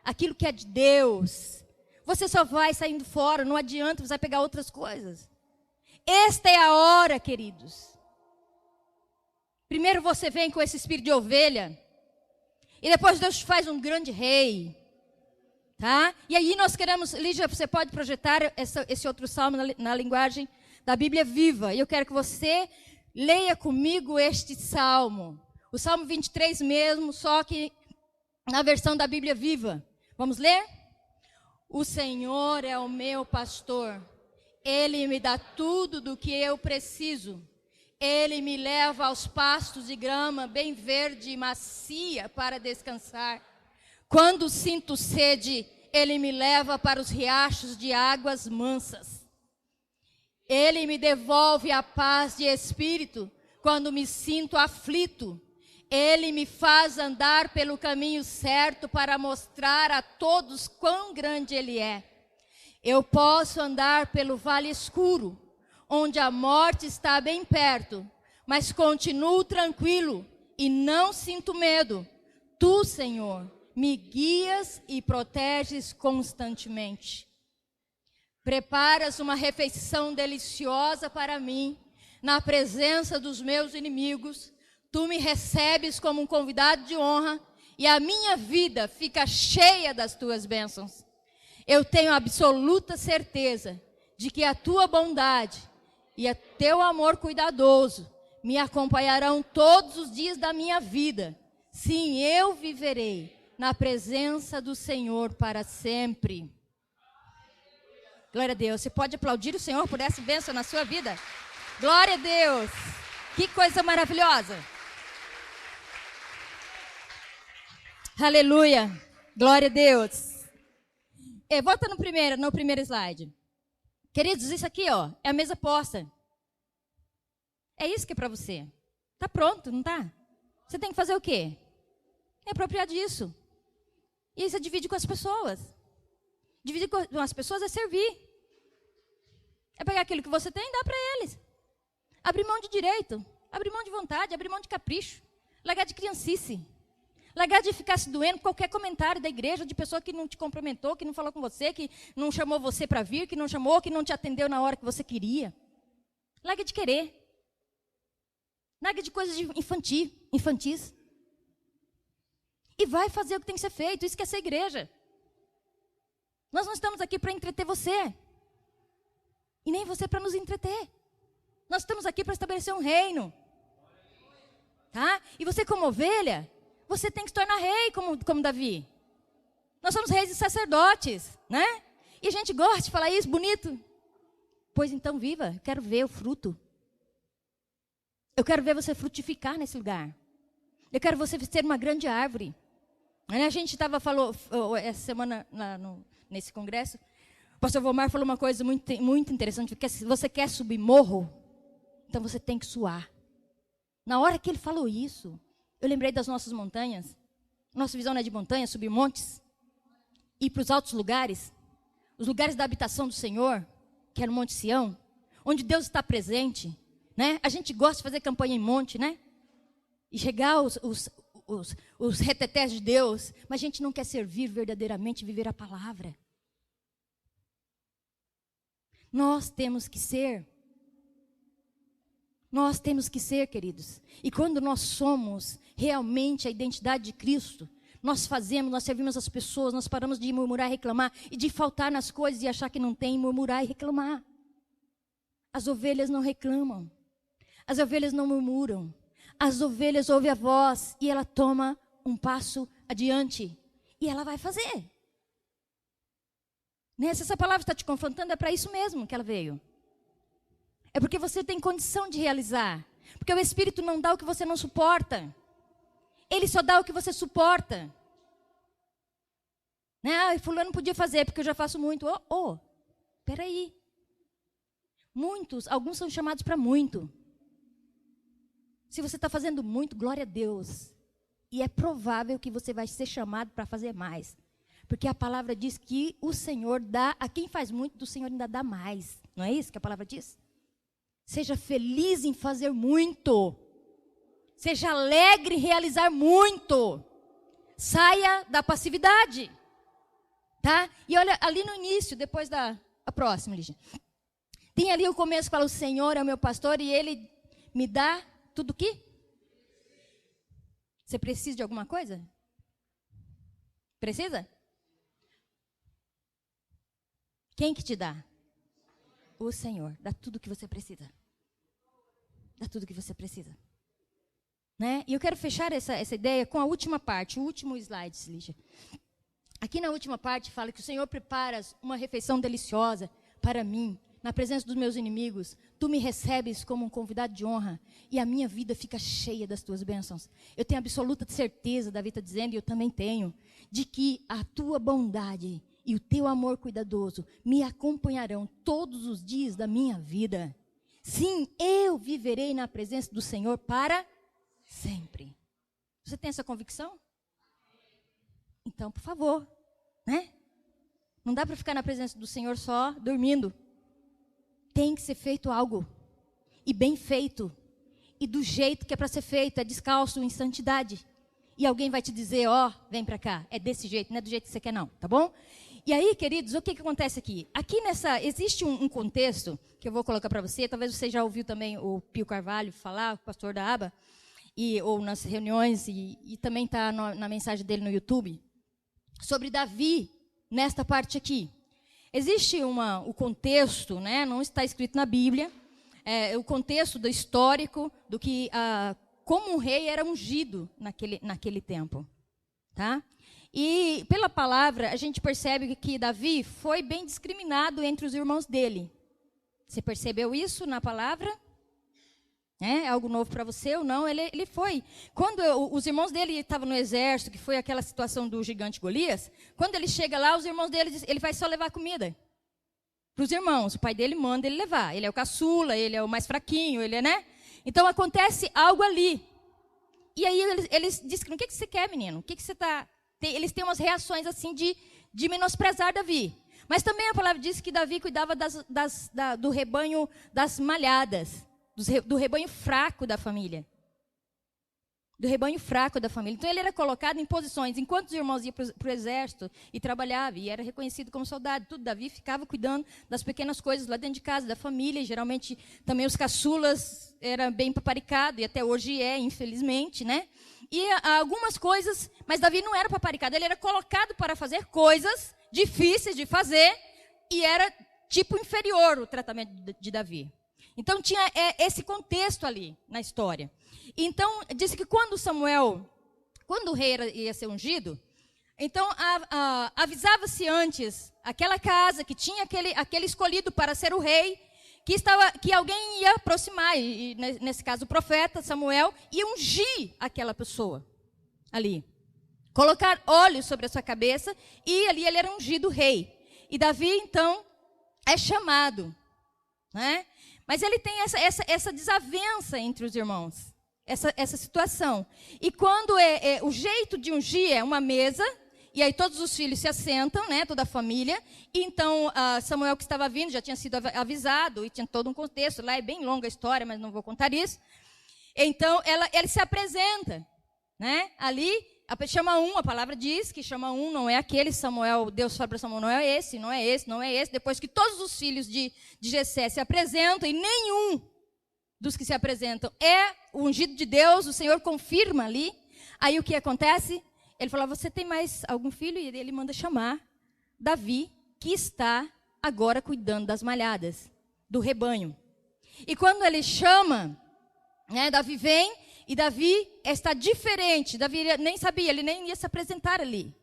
aquilo que é de Deus, você só vai saindo fora, não adianta, você vai pegar outras coisas. Esta é a hora, queridos. Primeiro você vem com esse espírito de ovelha, e depois Deus te faz um grande rei. Tá? E aí nós queremos, Lígia, você pode projetar esse outro salmo na linguagem da Bíblia Viva. E eu quero que você leia comigo este salmo. O Salmo 23 mesmo, só que na versão da Bíblia Viva. Vamos ler? O Senhor é o meu pastor. Ele me dá tudo do que eu preciso. Ele me leva aos pastos de grama bem verde e macia para descansar. Quando sinto sede, Ele me leva para os riachos de águas mansas. Ele me devolve a paz de espírito quando me sinto aflito. Ele me faz andar pelo caminho certo para mostrar a todos quão grande Ele é. Eu posso andar pelo vale escuro, onde a morte está bem perto, mas continuo tranquilo e não sinto medo. Tu, Senhor, me guias e proteges constantemente. Preparas uma refeição deliciosa para mim, na presença dos meus inimigos. Tu me recebes como um convidado de honra e a minha vida fica cheia das tuas bênçãos. Eu tenho absoluta certeza de que a tua bondade e o teu amor cuidadoso me acompanharão todos os dias da minha vida. Sim, eu viverei na presença do Senhor para sempre. Glória a Deus. Você pode aplaudir o Senhor por essa bênção na sua vida? Glória a Deus. Que coisa maravilhosa. Aleluia. Glória a Deus. Volta no primeiro slide. Queridos, isso aqui, ó, é a mesa posta. É isso que é para você. Tá pronto, não tá? Você tem que fazer o quê? É apropriar disso. E você divide com as pessoas. Dividir com as pessoas é servir. É pegar aquilo que você tem e dar para eles. Abrir mão de direito, abrir mão de vontade, abrir mão de capricho. Largar de criancice. Largar de ficar se doendo com qualquer comentário da igreja, de pessoa que não te cumprimentou, que não falou com você, que não chamou você para vir, que não chamou, que não te atendeu na hora que você queria. Larga de querer. Larga de coisas infantis. E vai fazer o que tem que ser feito. Isso que é ser igreja. Nós não estamos aqui para entreter você. E nem você para nos entreter. Nós estamos aqui para estabelecer um reino. Tá? E você como ovelha, você tem que se tornar rei como Davi. Nós somos reis e sacerdotes, né? E a gente gosta de falar isso, bonito. Pois então viva, eu quero ver o fruto. Eu quero ver você frutificar nesse lugar. Eu quero você ser uma grande árvore. A gente falou essa semana nesse congresso, o pastor Vomar falou uma coisa muito, muito interessante, porque se você quer subir morro, então você tem que suar. Na hora que ele falou isso, eu lembrei das nossas montanhas. Nossa visão não é de montanha, subir montes, ir para os altos lugares. os lugares da habitação do Senhor, que é no Monte Sião, onde Deus está presente, né? A gente gosta de fazer campanha em monte, né? E chegar os retetés de Deus, mas a gente não quer servir verdadeiramente e viver a palavra. Nós temos que ser, queridos. E quando nós somos realmente a identidade de Cristo, nós servimos as pessoas, nós paramos de murmurar e reclamar, e de faltar nas coisas e achar que não tem, murmurar e reclamar. As ovelhas não reclamam, as ovelhas não murmuram, as ovelhas ouvem a voz e ela toma um passo adiante, e ela vai fazer. Se essa palavra está te confrontando, é para isso mesmo que ela veio. É porque você tem condição de realizar. Porque o Espírito não dá o que você não suporta. Ele só dá o que você suporta. Fulano podia fazer, porque eu já faço muito. Peraí. Alguns são chamados para muito. Se você está fazendo muito, glória a Deus. E é provável que você vai ser chamado para fazer mais. Porque a palavra diz que o Senhor dá, a quem faz muito, do Senhor ainda dá mais. Não é isso que a palavra diz? Seja feliz em fazer muito. Seja alegre em realizar muito. Saia da passividade. Tá? E olha, ali no início, depois a próxima, Lígia. Tem ali o começo, fala, o Senhor é o meu pastor e Ele me dá tudo o quê? Você precisa de alguma coisa? Precisa? Quem que te dá? O Senhor. Dá tudo o que você precisa. Dá tudo o que você precisa. Né? E eu quero fechar essa ideia com a última parte, o último slide, Lígia. Aqui na última parte fala que o Senhor prepara uma refeição deliciosa para mim, na presença dos meus inimigos. Tu me recebes como um convidado de honra e a minha vida fica cheia das tuas bênçãos. Eu tenho absoluta certeza, Davi está dizendo, e eu também tenho, de que a tua bondade e o teu amor cuidadoso me acompanharão todos os dias da minha vida. Sim, eu viverei na presença do Senhor para sempre. Você tem essa convicção? Então, por favor, né? Não dá para ficar na presença do Senhor só dormindo. Tem que ser feito algo. E bem feito. E do jeito que é para ser feito, é descalço, em santidade. E alguém vai te dizer, vem para cá. É desse jeito, não é do jeito que você quer não, tá bom? E aí, queridos, o que acontece aqui? Aqui existe um contexto que eu vou colocar para você. Talvez você já ouviu também o Pio Carvalho falar, o pastor da ABA, ou nas reuniões, e também está na mensagem dele no YouTube, sobre Davi, nesta parte aqui. Existe o contexto, né, não está escrito na Bíblia, o contexto do histórico, do que como um rei era ungido naquele tempo. Tá? E pela palavra, a gente percebe que Davi foi bem discriminado entre os irmãos dele. Você percebeu isso na palavra? É algo novo para você ou não? Ele foi. Quando os irmãos dele estavam no exército, que foi aquela situação do gigante Golias, quando ele chega lá, os irmãos dele, ele vai só levar comida para os irmãos. O pai dele manda ele levar. Ele é o caçula, ele é o mais fraquinho, ele é, né? Então acontece algo ali. E aí eles dizem, o que você quer, menino? O que você está... Eles têm umas reações assim de menosprezar Davi. Mas também a palavra diz que Davi cuidava do rebanho das malhadas, do rebanho fraco da família. Do rebanho fraco da família. Então ele era colocado em posições. Enquanto os irmãos iam para o exército e trabalhavam, e era reconhecido como soldado, tudo, Davi ficava cuidando das pequenas coisas lá dentro de casa, da família. E geralmente também os caçulas eram bem paparicado, e até hoje infelizmente, né? E algumas coisas, mas Davi não era paparicado, ele era colocado para fazer coisas difíceis de fazer, e era tipo inferior o tratamento de Davi. Então tinha esse contexto ali na história. Então disse que quando o rei ia ser ungido, então avisava-se antes aquela casa que tinha aquele escolhido para ser o rei, que alguém ia aproximar, e nesse caso o profeta Samuel, ia ungir aquela pessoa ali. Colocar óleo sobre a sua cabeça, e ali ele era ungido rei. E Davi, então, é chamado. Né? Mas ele tem essa desavença entre os irmãos, essa situação. E quando o jeito de ungir é uma mesa, E aí todos os filhos se assentam, né, toda a família. E então Samuel, que estava vindo, já tinha sido avisado, e tinha todo um contexto. Lá é bem longa a história, mas não vou contar isso. Então ele se apresenta, né, ali, chama um, a palavra diz que chama um, não é aquele Samuel. Deus fala para Samuel, não é esse, não é esse, não é esse. Depois que todos os filhos de Jessé se apresentam, e nenhum dos que se apresentam é o ungido de Deus, o Senhor confirma ali. Aí o que acontece? Ele fala, você tem mais algum filho? E ele manda chamar Davi, que está agora cuidando das malhadas, do rebanho. E quando ele chama, né, Davi vem, e Davi está diferente. Davi nem sabia, ele nem ia se apresentar ali.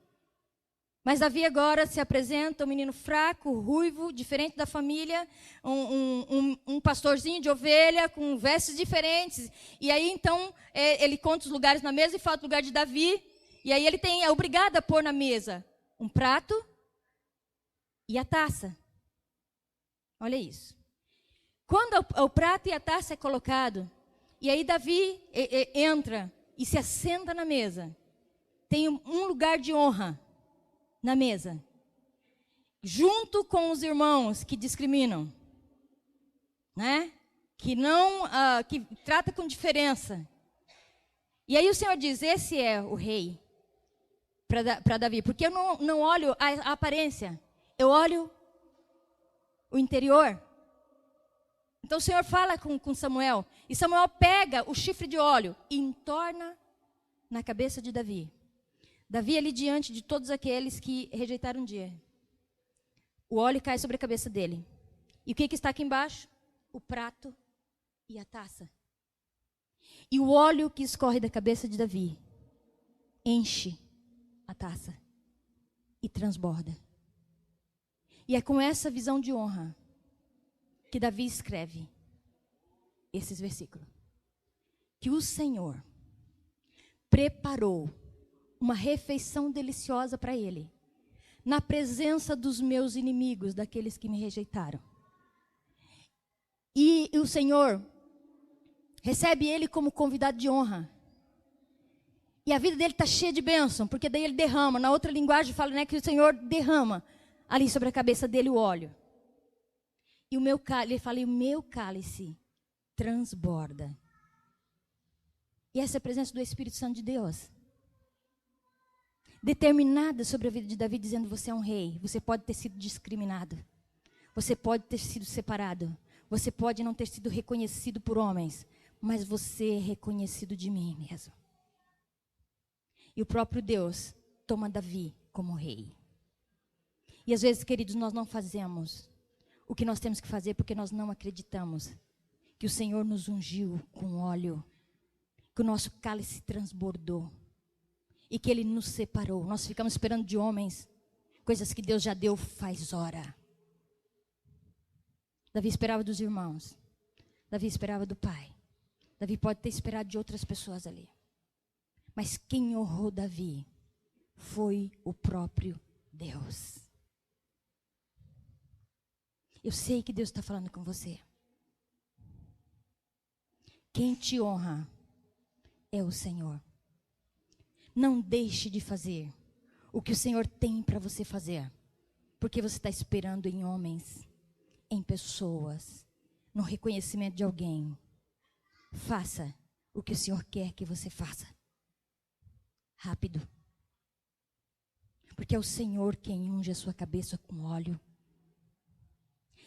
Mas Davi agora se apresenta, um menino fraco, ruivo, diferente da família, um pastorzinho de ovelha, com vestes diferentes. E aí, então, ele conta os lugares na mesa e fala do lugar de Davi. E aí ele é obrigado a pôr na mesa um prato e a taça. Olha isso. Quando o prato e a taça é colocado, e aí Davi entra e se assenta na mesa, tem um lugar de honra na mesa, junto com os irmãos que discriminam, né? Que não, que trata com diferença. E aí o Senhor diz, esse é o rei para Davi, porque eu não olho a aparência, eu olho o interior. Então o Senhor fala com Samuel, e Samuel pega o chifre de óleo e entorna na cabeça de Davi. Davi ali diante de todos aqueles que rejeitaram um dia. O óleo cai sobre a cabeça dele. E o que está aqui embaixo? O prato e a taça. E o óleo que escorre da cabeça de Davi enche a taça e transborda. E é com essa visão de honra que Davi escreve esses versículos. Que o Senhor preparou uma refeição deliciosa para ele, na presença dos meus inimigos, daqueles que me rejeitaram. E o Senhor recebe ele como convidado de honra. E a vida dele está cheia de bênção, porque daí ele derrama. Na outra linguagem fala, né, que o Senhor derrama ali sobre a cabeça dele o óleo. E o meu cálice, ele fala, e o meu cálice transborda. E essa é a presença do Espírito Santo de Deus. Determinada sobre a vida de Davi, dizendo, você é um rei, você pode ter sido discriminado, você pode ter sido separado, você pode não ter sido reconhecido por homens, mas você é reconhecido de mim mesmo. E o próprio Deus toma Davi como rei. E às vezes, queridos, nós não fazemos o que nós temos que fazer, porque nós não acreditamos que o Senhor nos ungiu com óleo, que o nosso cálice transbordou, e que Ele nos separou. Nós ficamos esperando de homens coisas que Deus já deu faz hora. Davi esperava dos irmãos. Davi esperava do pai. Davi pode ter esperado de outras pessoas ali. Mas quem honrou Davi foi o próprio Deus. Eu sei que Deus está falando com você. Quem te honra é o Senhor. Não deixe de fazer o que o Senhor tem para você fazer, porque você está esperando em homens, em pessoas, no reconhecimento de alguém. Faça o que o Senhor quer que você faça. Rápido. Porque é o Senhor quem unge a sua cabeça com óleo.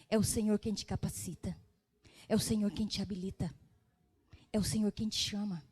É o Senhor quem te capacita. É o Senhor quem te habilita. É o Senhor quem te chama.